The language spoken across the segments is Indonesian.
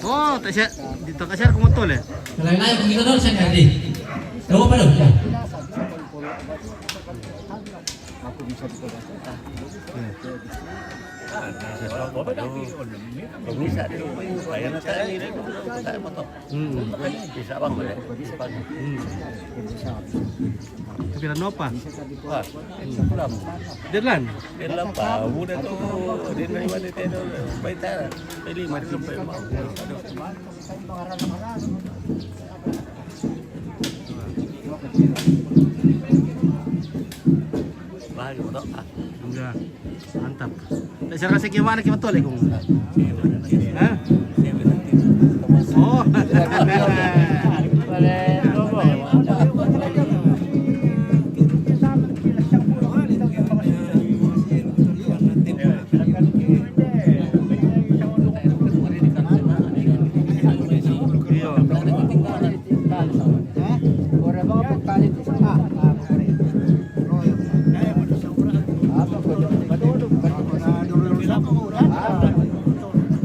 Oh, tak siap dito ka siya kumutol eh. Lain-lain kung ito doon sa kadi. Tawa pa daw. Aku bisa diperbaiki. Bisa dulu, bayar nanti tak potong. Bisa bang, boleh. Bisa bang. Tapi ano pa? Wah, pulang. Deadlan. Dalam pa, udah tuh, di mana itu bayar, beli mari sampai mau. Bahagia betul. Enggak. Mantap. Tak siya kasi gimana kimatol eh kung. Ha? Oh.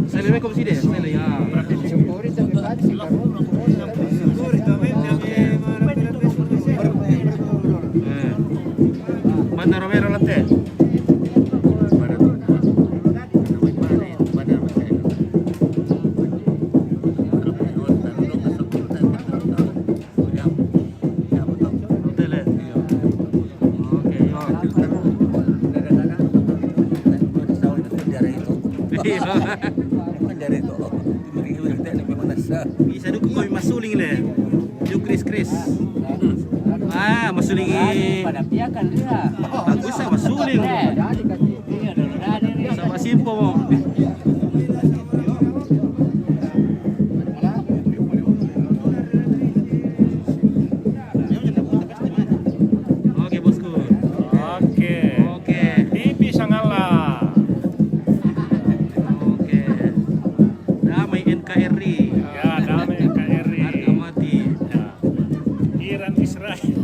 Assalamualaikum sini. Mana Romero lantai? Bisa dukung kau masuling le. Yung kris. Ah, masuling. Bagus ah, masuling. Sama simpo mo. Oke, bosku. Oke. TV Sangala. Oke. Damai NKRI. Ya, damai NKRI. Harga mati. Ya. Iran Israel.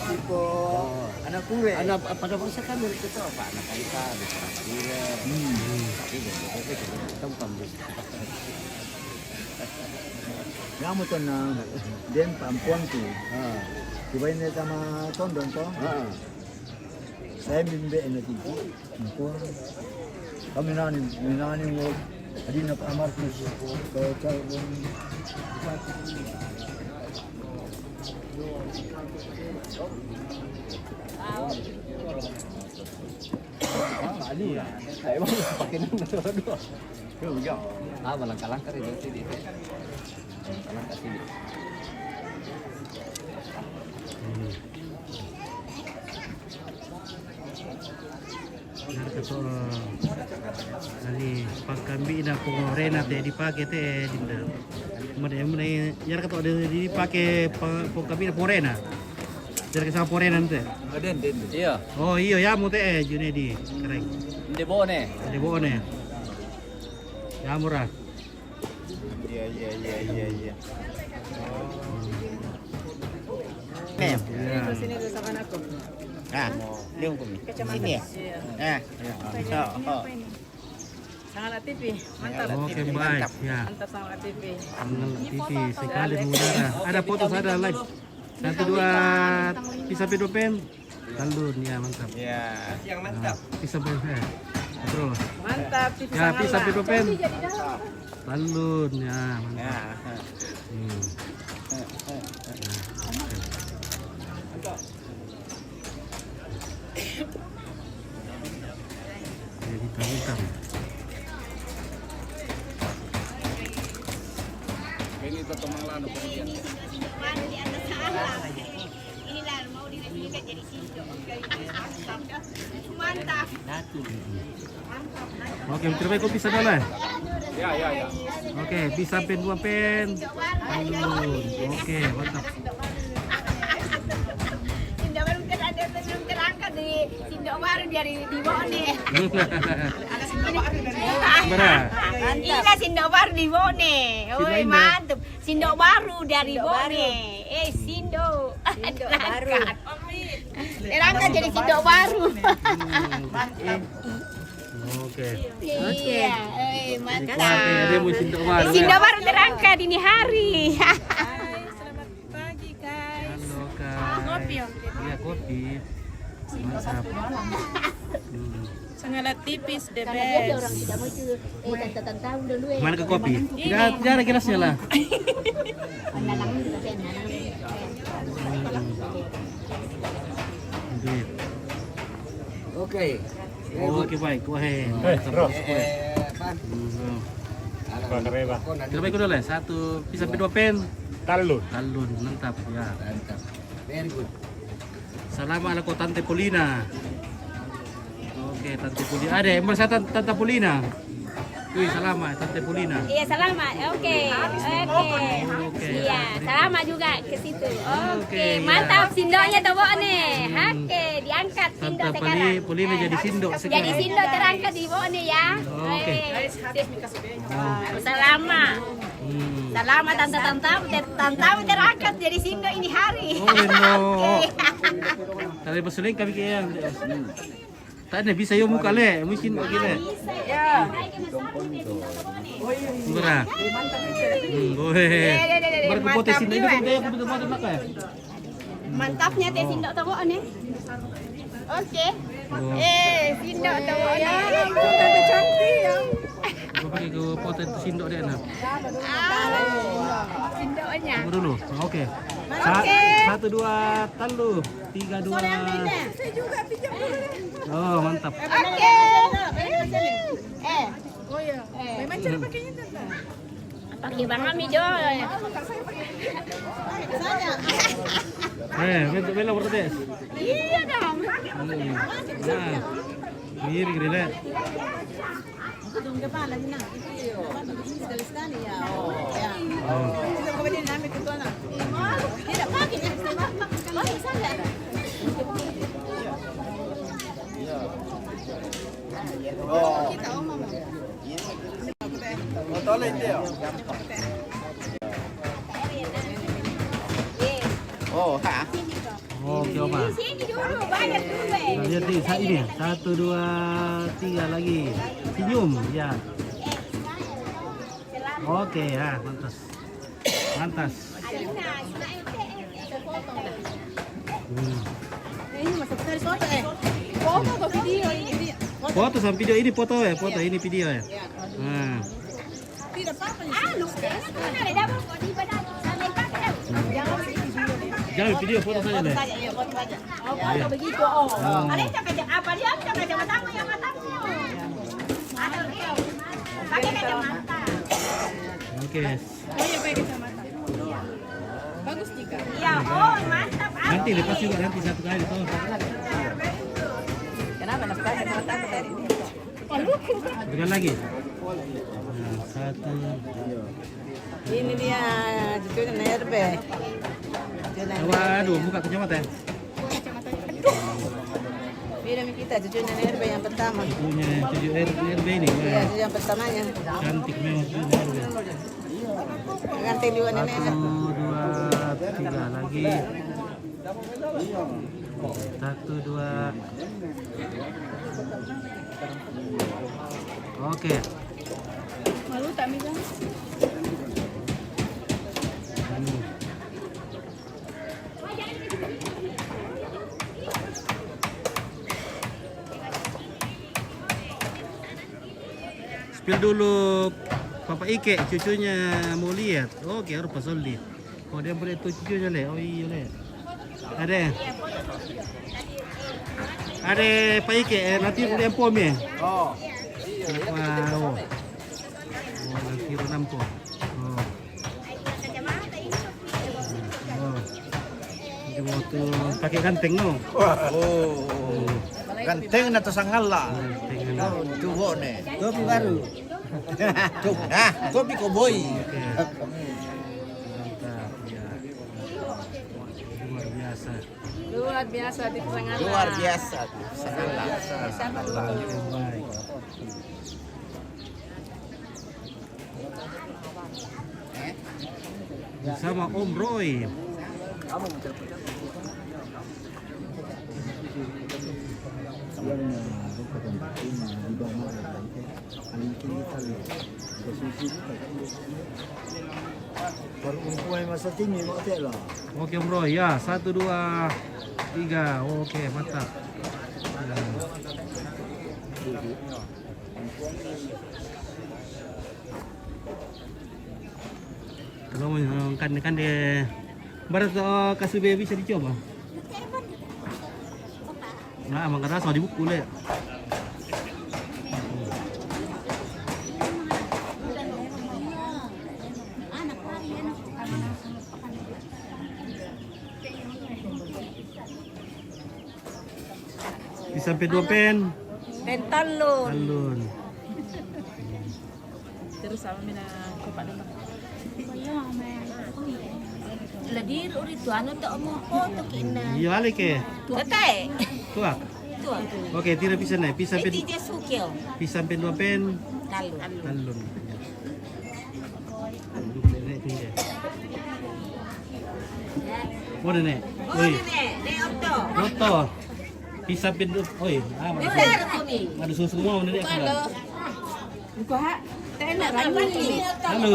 Tipo anak kure. Anak pada masa kami itu apa anak kita bisa tapi tempat Kamu tuh na den perempuan tuh. Dibayin dia sama tondong toh. Saya bimbe energi perempuan. Kami nani mau adi nak amar terus ke calon. Ali ya. Saya mau pakai nama dua. Enggak. Ah, langkah-langkah itu sini. Langkah sini. Ito ali pagkambi na kung rena te dipakai te dinda. Mana yar kato dipakai pagkambi na porena. Dari sa porena nte. Den. Iya. Oh iyo ya mo te Junedi. Correct. Di bone. Di bone. Ya murah. Iya. Sini dulu sama anakku. Nah, liung kumi. Sini ya. Nah. Sangat TV, mantap. Oke baik ya. Mantap Sangat TV. Sangat TV sekali mengudara. Ada foto ada live. 1 2 bisa pedopen. Talun ya mantap. Ya. Yang mantap. Bisa pedopen. Bro. Mantap TV Ya bisa Sangat. pedopen. Talun ya mantap. Ya. Jadi hitam. Ini tetap malah kemudian. Di atas sana. Ini jadi sindo. Mantap. Oke, coba kopi sana lah. Ya, ya, ya. Oke, bisa pen 2 pen. Talun. Oke, mantap. Sindo baru kan ada belum terangkat di sindo baru dari di Bone. Berapa? Inilah sindo baru di Bone. Oi, mantap. Sindo baru dari Bone. Sindo. Sindo baru. Terangkat jadi sindo baru. Mantap. Oke. Iya, mantap. Oke, dia mau sindo baru. Sindo baru terangkat ini hari. Selamat pagi, guys. Halo Kak. Kopi, Om. Iya, kopi. Mantap. Sangat tipis, the Karena dia best. orang tidak mau itu tante-tante dulu ya. Mana ke kopi? Tidak ada gelasnya lah. Nalang juga kan, nalang. Oke. Oke, baik. Wah, bro. mantap. Reba. Coba ikut dulu ya. 1 bisa pen 2 pen. Talun. Talun, mantap ya. Mantap. Very good. Salam ala ko Tante Polina. Oke, Tante Polina. Ada, emang saya Tante Polina. Wih, selamat Tante Polina. Iya, selamat. Oke. Iya, selamat juga ke situ. Oke, mantap sindonya tuh Bone. Oke, diangkat sindo Tante sekarang. Polina jadi sindo Jadi sekarang. sindo terangkat di Bone ya. Oke. Selamat. Selamat tante-tante terangkat jadi sindo ini hari. Oh, no. Tadi pesuling kami kaya. Tak ada bisa yo muka le, mungkin begini. Ya. Murah. Berkepote sindo itu dia aku betul betul makan. Mantapnya teh sindo tuh Bone. Oke. Sindo tuh Bone. Tante cantik ya. Aku pakai ke poten sindo dia nak. Sindonya. Tunggu dulu. Oke. Oke. 1 2 talu. 3 2. Saya juga pinjam dulu. Oh, mantap. Oke. Oh ya. Memang cara pakainya tante. Pakai Bang Ami Jo. Bentuk bela berdes. Iya dong. Nah. Miring dia le. Dung kepala sih nak. Sekali-sekali ya. Oh, ya. Oh. Kita kemudian namin itu anak. Tidak pakai ya. Pakai saja. Kita omong. Oh, ha. Oke, Oma. Sini dulu, banyak dulu. Nah, lihat nih, saat ini 1 2 3 lagi. Senyum, ya. Oke ya, mantas. Mantas. Ini masuk dari foto Foto atau video ini? Foto sama video ini foto ya, foto ini video ya. Nah. Tidak apa-apa ya. Ada dapat kok di badan. Sampai pakai. Jangan video foto saja deh. Iya, foto saja. Oh, Iya. foto begitu. Oh. Ada yang pakai apa dia? Pakai kacamata yang matanya. Ada pakai kacamata. Oke. Oh iya, pakai kacamata. Bagus jika. Iya, oh mantap. Nanti lepas juga nanti 1 kali toh. Kenapa nak pakai kacamata tadi? Dengan lagi. Nah, 1. Ini dia cucunya nerbe. Waduh, buka kacamata ya. Beda kita cucunya nerbe yang pertama. Punya cucu RB ini. Iya, Wah, cucu yang pertamanya. cantik memang cucu RB. Ganti dua nenek. 1 2 3 lagi. 1 2. Oke. Malu tak bisa? Spill dulu Papa Ike, cucunya mau lihat. Oke, harus pasal di. Oh, dia boleh tuh cucunya le. Oh iya le. Ada. Ada Pak Ike, nanti boleh pom ya. Oh. Wow. Oh, nanti nampo. Oh. Oh. Oke, waktu pakai ganteng no. Oh. Ganteng na to sa ngala. Ganteng na. Tuwo ne. Topi baru. Topi cowboy. Oke. Mantap ya. Luar biasa. Luar biasa di Sangala. Luar biasa. Baik. Bersama Om Roy. Baru umpuan masa tinggi mak lah. Oke Om Roy ya, 1, 2, 3. Oke mantap. Ya. Kalau kan dia barat kasih baby bisa dicoba. Nah, emang kata sama dibuku le. Bisa sampai 2 pen. Pentalon. Alun. Terus sama mina kupat dulu. Ladir uri tu anu tak mau foto kina. Iya ale ke. Betul. Tuak. Tu. Oke, tidak bisa naik. Bisa sampai Dia sukil. bisa sampai 2 pen. Lalu. Alun. Mana nek? Oi. Nek okto. Noto. Bisa sampai 2. Oi, Benar tu ni. ada susu semua mana dia kan. Buka hak. Tak enak lagi. Halo.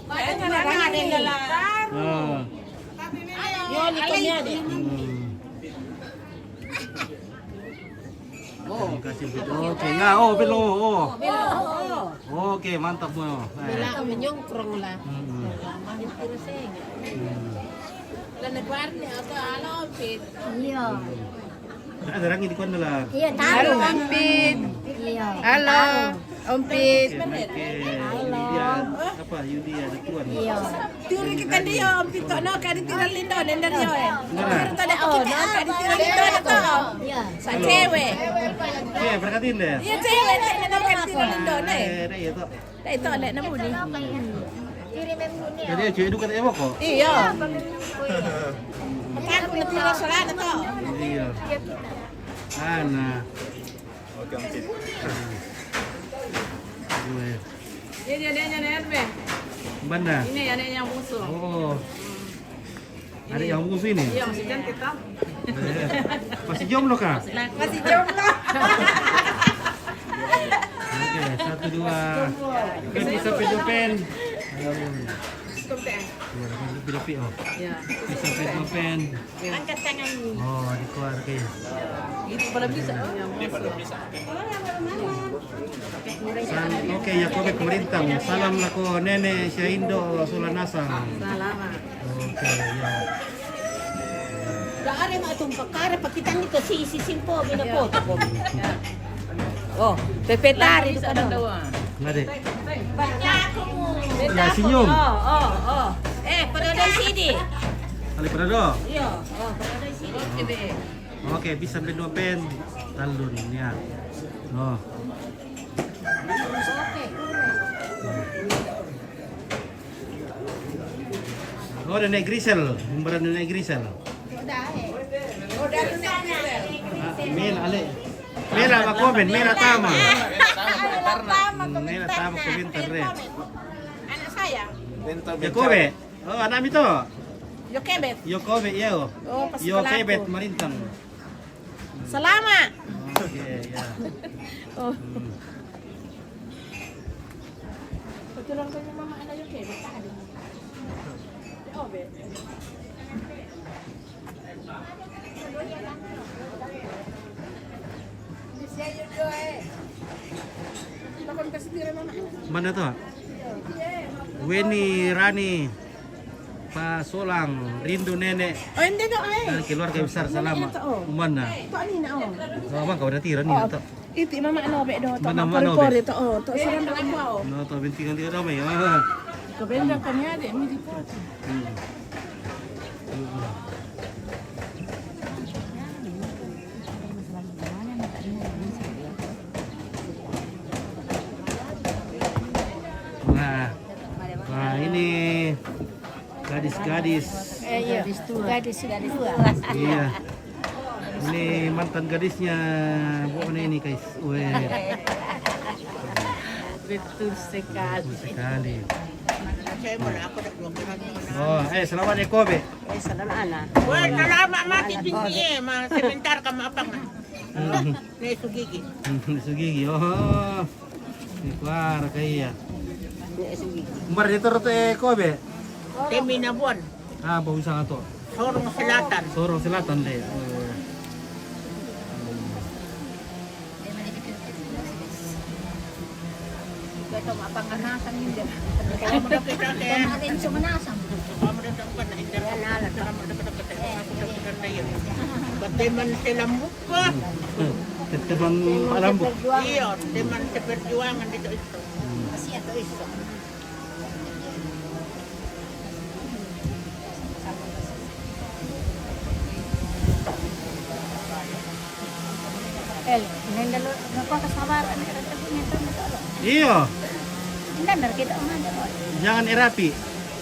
Tak enak lagi. Ah. Yo lihatnya dia. Terima kasih. Oke, enggak. Oh, belum. Oh. Oke, mantap mo. Bila menyongkrong lah. Dan nagwarni ato alo pit. Iya. Ada orang di kuan lah. Iya tahu. Ampit. Iya. Halo. Ompit. Yudia, apa Yudia ada tuan. Iya. Tiri kita dia ompit to no kadi tira lindo nenda dia. Benar. Tadi no kadi tira lindo to. Iya. Sa cewek. Oke, berkatin deh. Iya cewek no kadi tira lindo ne. Iya toh. Dai to lek na muni. Kirim muni. Jadi cuy itu kata ewo kok. Iya. Kan ku tira solan to. Iya. Ana. Oke, oke. Gue. Ini adanya Nerbe. Banda. Ini adanya yang musuh. Oh. Ada yang musuh ini. Iya masih cantik toh. Masih jomblo kah? Masih jomblo. Oke, 1, 2. Oke, bisa pedopen. Lebih oh. Ya. Bisa pedopen. Angkat tangan. Oh, dikeluarkan. Itu pada bisa. Oke, ya kobe pemerintah. Salam lako nenek Syahindo Sulanasa. Salamat. Oke, ya. Dari mah itong pakara pakitan nito si simpo binapoto ko. Oh, pepetari Lagi itu sa kan. Nggak deh. Baca ako mo. Ya, senyum. Oh. Panonoy CD. Kali Prado. Iya, panonoy CD. Oke, bisa sampai 2 pen. Talun ya. Oh. Oh, nenek Grisel, umbaran nenek Grisel. Mel ale. Mela makomen, mela tama. Mela tama komentar re. Anak saya. Yakobe. Oh, anak itu. Yo kebet. Yokobe yo. Oh, pas Yo sekolah kebet aku. marintang. Selamat. Oke, ya. Oh. Kebetulan punya mama anak yo kebet tadi. Oh, be. Bakon kasi tira mama. Mana tuh? Weni Rani Pak Solang Rindu Nenek Oh, hindi na ay. keluarga besar selama mana? To ani na oh. Oh, bang kau dah tiran ni to. Iti mama ano be do to. Mana ano, Pori be? to oh. To siram na ko. No to bintingan dia ramai. Ah. Kabenda kanya de mi di po. gadis. Iya. Gadis dua. Iya. Ini mantan gadisnya bukan ini guys. Weh, Betul sekali. bagus sekali. Saya mau aku dah keluar Oh, selamat ya Kobe. salam anak. Wah, lama mati tinggi mah sebentar kamu apa mah? Nih sugigi. Sugigi. Oh. Ini kuara kaya. Nih sugigi. Umbar dito Kobe. Temina buon. Ah, bagus sangat to. Sorong Selatan. Sorong Selatan deh. Oh. Ito mapanganasan yun din. Kalau mau dapat kita Natin sumanasam. kalau mau dapat na hindi na nala. Kalau mau dapat aku dapat na yun. Batay man sila muka. Tetebang palambok. Iya, teman seperjuangan dito ito. Kasi ito iso. Nenda lo nagpakasabaran ni Rata Bunito na to. Iyo, Hindi na kita nga dito. jangan irapi.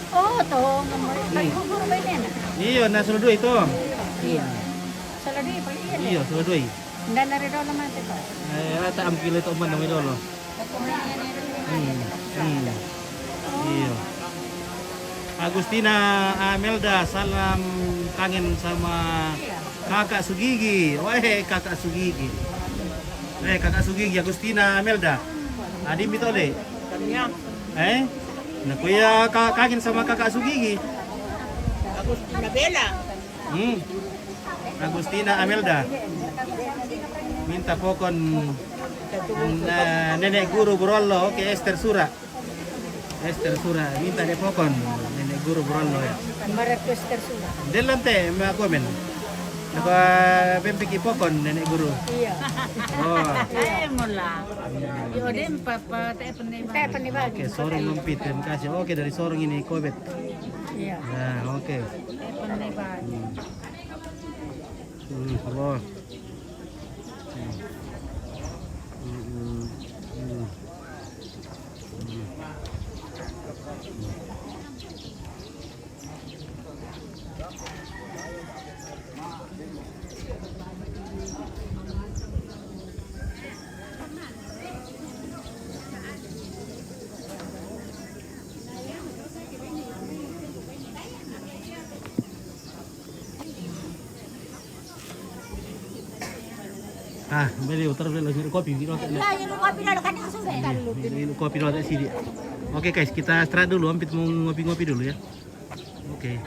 Oo, to ngamor. Pagkubur ba yan? Iyo, nasa dua itu. Iya. Sa ladi pa iyan. Iyo, sa dua. Hindi na rin daw naman ito. Rata am kilo itu man namin dolo. Iyo. Agustina Amelda, salam kangen sama kakak Sugigi. Weh, kakak Sugigi. Kakak Sugigi, Agustina Amelda. Adim itu le. Kanya, Nakuya kangen sama kakak Sugigi. Agustina Bella. Agustina Amelda. Minta pokon nenek guru Burollo, oke Esther Sura. Esther Sura, minta de pokon nenek guru Burollo ya. Maratus tersula. Delante me komen. Naka pempiki pokon nenek guru. Iya. Oh, Ay mo lang. Yo din papa Kaya panibag. oke sorong lumpit terima kasih. Oke dari sorong ini kobet. Iya. Nah, oke. panibag. Allah. Beli utar beli lagi kopi di roti. Ya, yung kopi na kan ang sulit. Ini kopi roti sini. Oke guys, kita istirahat dulu, hampir mau ngopi-ngopi dulu ya. Oke.